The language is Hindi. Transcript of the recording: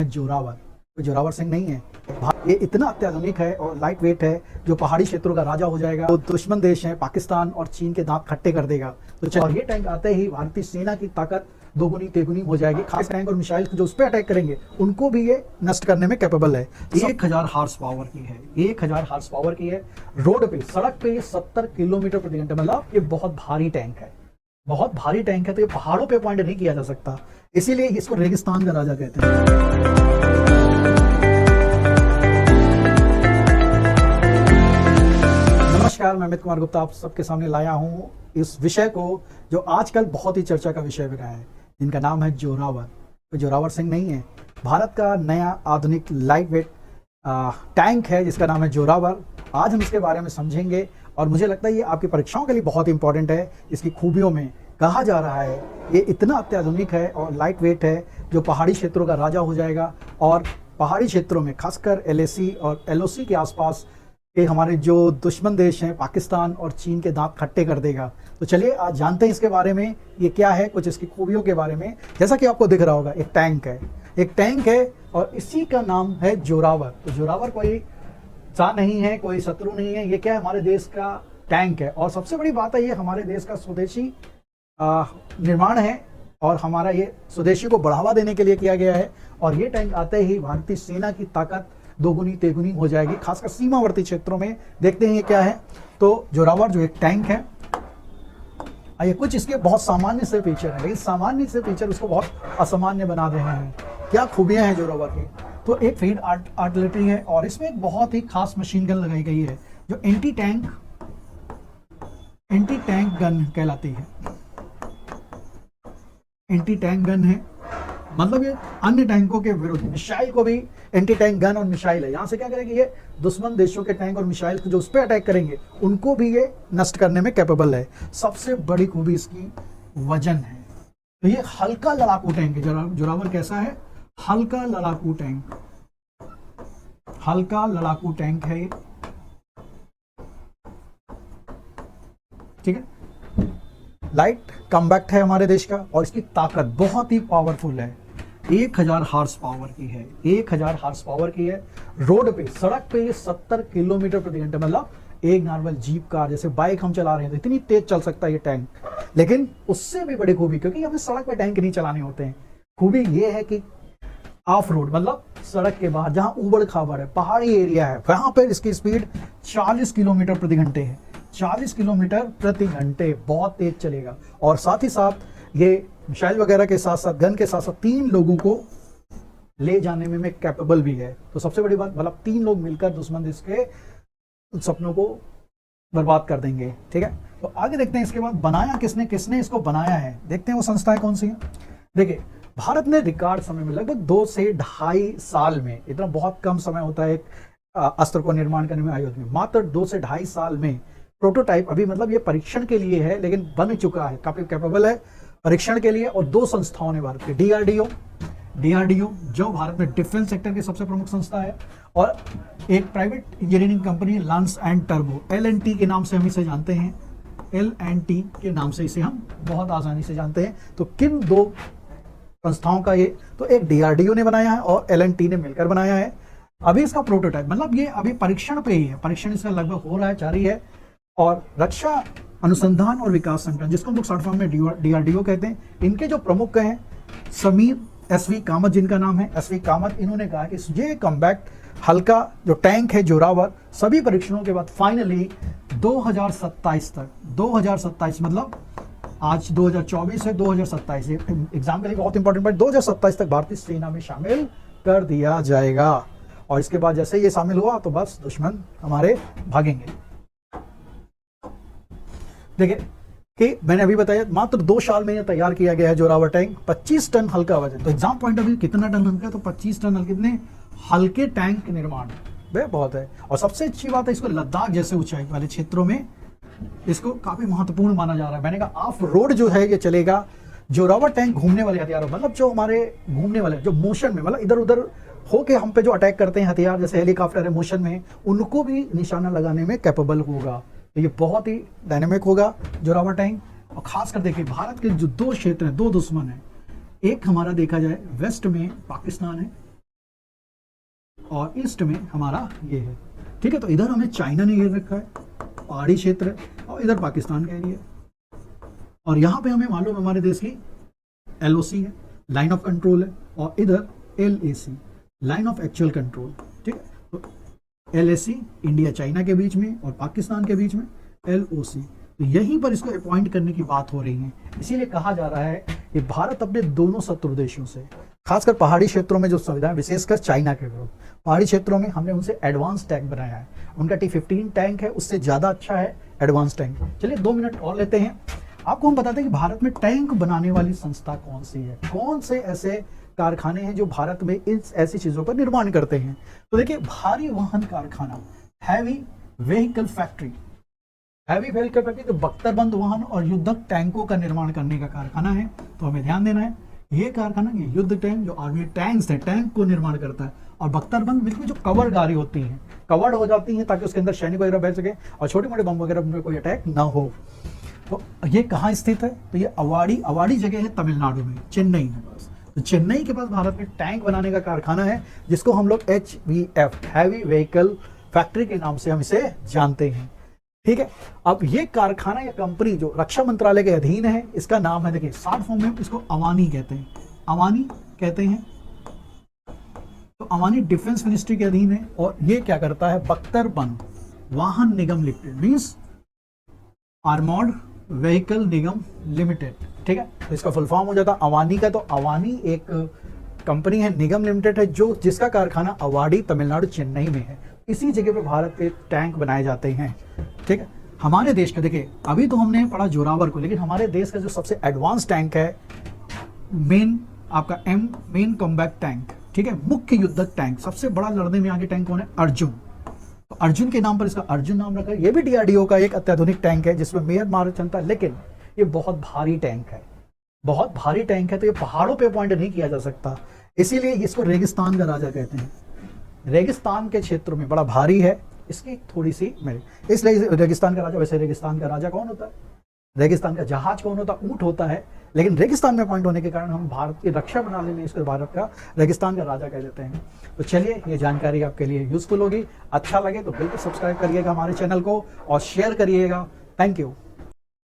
जोरावर जोरावर सिंह नहीं है। ये इतना अत्याधुनिक है और लाइट वेट है जो पहाड़ी क्षेत्रों का राजा हो जाएगा। तो दुश्मन देश है पाकिस्तान और चीन के दांत खट्टे कर देगा। तो और ये टैंक आते ही भारतीय सेना की ताकत दोगुनी तेगुनी हो जाएगी। खास टैंक और मिसाइल जो उस पर अटैक करेंगे उनको भी ये नष्ट करने में कैपेबल है। 1000 हार्स पावर की है, 1000 हार्स पावर की है। रोड पे सड़क पे 70 किलोमीटर प्रति घंटे, मतलब ये बहुत भारी टैंक है, बहुत भारी टैंक है। तो ये पहाड़ों पे पॉइंट नहीं किया जा सकता, इसीलिए इसको रेगिस्तान का राजा कहते हैं। नमस्कार, मैं अमित कुमार गुप्ता आप सबके सामने लाया हूं इस विषय को जो आजकल बहुत ही चर्चा का विषय बना है, जिनका नाम है जोरावर। तो जोरावर सिंह नहीं है, भारत का नया आधुनिक लाइट वेट टैंक है जिसका नाम है जोरावर। आज हम इसके बारे में समझेंगे और मुझे लगता है ये आपकी परीक्षाओं के लिए बहुत इंपॉर्टेंट है। इसकी खूबियों में कहा जा रहा है ये इतना अत्याधुनिक है और लाइट वेट है जो पहाड़ी क्षेत्रों का राजा हो जाएगा और पहाड़ी क्षेत्रों में खासकर LAC और LOC के आसपास के हमारे जो दुश्मन देश हैं पाकिस्तान और चीन के दांत खट्टे कर देगा। तो चलिए आज जानते हैं इसके बारे में, ये क्या है, कुछ इसकी खूबियों के बारे में। जैसा कि आपको दिख रहा होगा एक टैंक है और इसी का नाम है जोरावर। तो जोरावर कोई सा नहीं है, कोई शत्रु नहीं है, ये क्या है, हमारे देश का टैंक है। और सबसे बड़ी बात है ये हमारे देश का स्वदेशी निर्माण है और हमारा ये स्वदेशी को बढ़ावा देने के लिए किया गया है। और ये टैंक आते ही भारतीय सेना की ताकत दोगुनी तेगुनी हो जाएगी, खासकर सीमावर्ती क्षेत्रों में। देखते हैं ये क्या है। तो जोरावर जो एक टैंक है, ये कुछ इसके बहुत सामान्य से फीचर है, लेकिन सामान्य से फीचर उसको बहुत असामान्य बना रहे हैं। क्या खूबियां हैं जोरावर की? तो एक फील्ड आर्टिलरी है और इसमें एक बहुत ही खास मशीन गन लगाई गई है जो एंटी टैंक गन कहलाती है। एंटी टैंक गन है, मतलब ये अन्य टैंकों के विरुद्ध मिसाइल को भी एंटी टैंक गन और मिसाइल है। यहाँ से क्या करेगी, ये दुश्मन देशों के टैंक और मिसाइल जो उस पर अटैक करेंगे उनको भी ये नष्ट करने में कैपेबल है। सबसे बड़ी खूबी इसकी वजन है। तो ये हल्का लड़ाकू टैंक है। जोरावर कैसा है? हल्का लड़ाकू टैंक है ये, ठीक है। लाइट कॉम्पैक्ट है हमारे देश का और इसकी ताकत बहुत ही पावरफुल है। 1000 हार्स पावर की है, 1000 हार्स पावर की है। रोड पे सड़क पे 70 किलोमीटर प्रति घंटे, मतलब एक नॉर्मल जीप कार जैसे बाइक हम चला रहे हैं तो इतनी तेज चल सकता है ये टैंक। लेकिन उससे भी बड़ी खूबी, क्योंकि हमें सड़क पे टैंक नहीं चलाने होते हैं, खूबी ये है कि ऑफ रोड मतलब सड़क के बाहर जहां उबड़ खाबड़ है, पहाड़ी एरिया है, वहां पर इसकी स्पीड 40 किलोमीटर प्रति घंटे है। 40 किलोमीटर प्रति घंटे, बहुत तेज चलेगा। और साथ ही साथ ये मिसाइल वगैरह के साथ साथ गन के साथ साथ 3 लोगों को ले जाने में कैपेबल भी है। तो सबसे बड़ी बात, मतलब 3 लोग मिलकर दुश्मन देश के सपनों को बर्बाद कर देंगे, ठीक है। तो आगे देखते हैं इसके बाद बनाया किसने इसको बनाया है। देखते हैं वो संस्थाएं कौन सी हैं। देखिए, भारत ने रिकॉर्ड समय में लगभग 2 से 2.5 साल में, इतना बहुत कम समय होता है एक अस्त्र को निर्माण करने में, आयुध में, मात्र 2 से 2.5 साल में प्रोटोटाइप, अभी मतलब ये परीक्षण के लिए है लेकिन बन चुका है, काफी कैपेबल है परीक्षण के लिए। और 2 संस्थाओं ने भारत के DRDO जो भारत में डिफेंस सेक्टर की सबसे प्रमुख संस्था है, और एक private engineering company lance and turbo, LNT के नाम से हम इसे जानते हैं, LNT के नाम से इसे हम बहुत आसानी से जानते हैं। तो किन 2 संस्थाओं का ये, तो एक DRDO ने बनाया है और LNT ने मिलकर बनाया है। अभी इसका प्रोटोटाइप, मतलब ये अभी परीक्षण पे ही है, परीक्षण इसका लगभग हो रहा है, जारी है। और रक्षा अनुसंधान और विकास संगठन, जिसको हम लोग शॉर्ट फॉर्म में DRDO कहते हैं, इनके जो प्रमुख हैं समीर SV कामत, जिनका नाम है SV कामत, इन्होंने कहा कि ये कॉम्पैक्ट हल्का जो टैंक है जोरावर सभी परीक्षणों के बाद फाइनली 2027 तक, 2027 मतलब आज 2024 है, 2027 एग्जाम के लिए बहुत इंपॉर्टेंट, बट 2027 तक भारतीय सेना में शामिल कर दिया जाएगा। और इसके बाद जैसे ये शामिल हुआ तो बस दुश्मन हमारे भागेंगे। देखिए कि मैंने अभी बताया मात्र 2 साल में यह तैयार किया गया है जोरावर टैंक। 25 टन हल्का वजन। तो एग्जाम पॉइंट ऑफ व्यू कितना टन हल्का है, तो 25 टन कितने हल्के टैंक निर्माण वह बहुत है। और सबसे अच्छी बात है, इसको लद्दाख जैसे ऊंचाई वाले क्षेत्रों में इसको काफी महत्वपूर्ण माना जा रहा है। मैंने कहा ऑफ रोड जो है ये चलेगा। जोरावर टैंक घूमने वाले हथियारों, मतलब जो हमारे घूमने वाले जो मोशन में, मतलब इधर उधर होके हम पे जो अटैक करते हैं हथियार, जैसे हेलीकॉप्टर है मोशन में, उनको भी निशाना लगाने में कैपेबल होगा। तो ये बहुत ही डायनेमिक होगा जोरावर टैंक। और खासकर देखिए भारत के जो 2 क्षेत्र हैं, 2 दुश्मन हैं, एक हमारा देखा जाए वेस्ट में पाकिस्तान है और ईस्ट में हमारा ये है। ठीक है, तो इधर हमें चाइना ने घेर रखा है, पहाड़ी क्षेत्र है, और इधर पाकिस्तान का एरिया है। और यहाँ पे हमें मालूम हमारे देश की LOC है, लाइन ऑफ कंट्रोल है, और इधर LAC, line of actual control. ठीक है, तो LAC इंडिया चाइना के बीच में और पाकिस्तान के बीच में LOC। तो यहीं पर इसको अपॉइंट करने की बात हो रही है। इसीलिए कहा जा रहा है कि भारत अपने दोनों शत्रु देशों से, खासकर पहाड़ी क्षेत्रों में जो सुविधा है, विशेषकर चाइना के विरुद्ध पहाड़ी क्षेत्रों में हमने उनसे एडवांस टैंक बनाया है। उनका T-15 टैंक है, उससे ज़्यादा अच्छा है एडवांस टैंक। चलिए 2 मिनट और लेते हैं। आपको हम बताते हैं कि भारत में टैंक बनाने वाली संस्था कौन सी है, कौन से ऐसे कारखाने हैं जो भारत में इन ऐसी चीज़ों का निर्माण करते हैं। तो देखिए, भारी वाहन कारखाना, heavy vehicle factory, heavy vehicle factory तो बख्तरबंद वाहन और युद्धक टैंकों का निर्माण करने का कारखाना है। तो हमें ध्यान देना है, ये कारखाना ये युद्ध टैंक, जो आर्मी टैंक्स है, टैंक को निर्माण करता है। और बख्तरबंद में जो कवर गाड़ी होती हैं, कवर्ड हो जाती हैं ताकि उसके अंदर सैनिक वगैरह बैठ सके और छोटे मोटे बम वगैरह में कोई अटैक ना हो। तो ये कहाँ स्थित है? तो ये अवाड़ी जगह है तमिलनाडु में, चेन्नई में। बस तो चेन्नई के पास भारत में टैंक बनाने का कारखाना है, जिसको हम लोग HVF, हैवी व्हीकल फैक्ट्री के नाम से हम इसे जानते हैं। ठीक है, अब ये कारखाना या कंपनी जो रक्षा मंत्रालय के अधीन है, इसका नाम है, देखिए शॉर्ट फॉर्म में इसको अवानी कहते हैं, अवानी कहते हैं। तो अवानी डिफेंस मिनिस्ट्री के अधीन है, और ये क्या करता है? बख्तरबंद वाहन निगम लिमिटेड, मीन्स आर्मर्ड व्हीकल निगम लिमिटेड। ठीक है, तो इसका फुल फॉर्म हो जाता है अवानी का। तो अवानी एक कंपनी है, निगम लिमिटेड है, जो जिसका कारखाना अवाड़ी, तमिलनाडु, चेन्नई में है। इसी जगह पे भारत के टैंक बनाए जाते हैं। ठीक है, हमारे देश का देखिए, अभी तो हमने पढ़ा जोरावर को, लेकिन हमारे देश का जो सबसे एडवांस टैंक है, मेन आपका मेन कॉम्बैट टैंक। ठीक है, मुख्य युद्धक टैंक, सबसे बड़ा लड़ने में आगे टैंक कौन है? अर्जुन। तो अर्जुन के नाम पर इसका अर्जुन नाम रखा है। ये भी DRDO का एक अत्याधुनिक टैंक है, जिसमें मेयर मार चलता है, लेकिन ये बहुत भारी टैंक है, बहुत भारी टैंक है। तो ये पहाड़ों पे पॉइंट नहीं किया जा सकता, इसीलिए इसको रेगिस्तान का राजा कहते हैं। रेगिस्तान के क्षेत्रों में बड़ा भारी है, इसकी थोड़ी सी इसलिए रेगिस्तान का राजा। वैसे रेगिस्तान का राजा कौन होता है? रेगिस्तान का जहाज कौन होता है? ऊंट होता है। लेकिन रेगिस्तान में पॉइंट होने के कारण हम भारत की रक्षा प्रणाली में इसको भारत का रेगिस्तान का राजा कह देते हैं। तो चलिए, ये जानकारी आपके लिए यूजफुल होगी। अच्छा लगे तो बिल्कुल सब्सक्राइब करिएगा हमारे चैनल को और शेयर करिएगा। Thank you.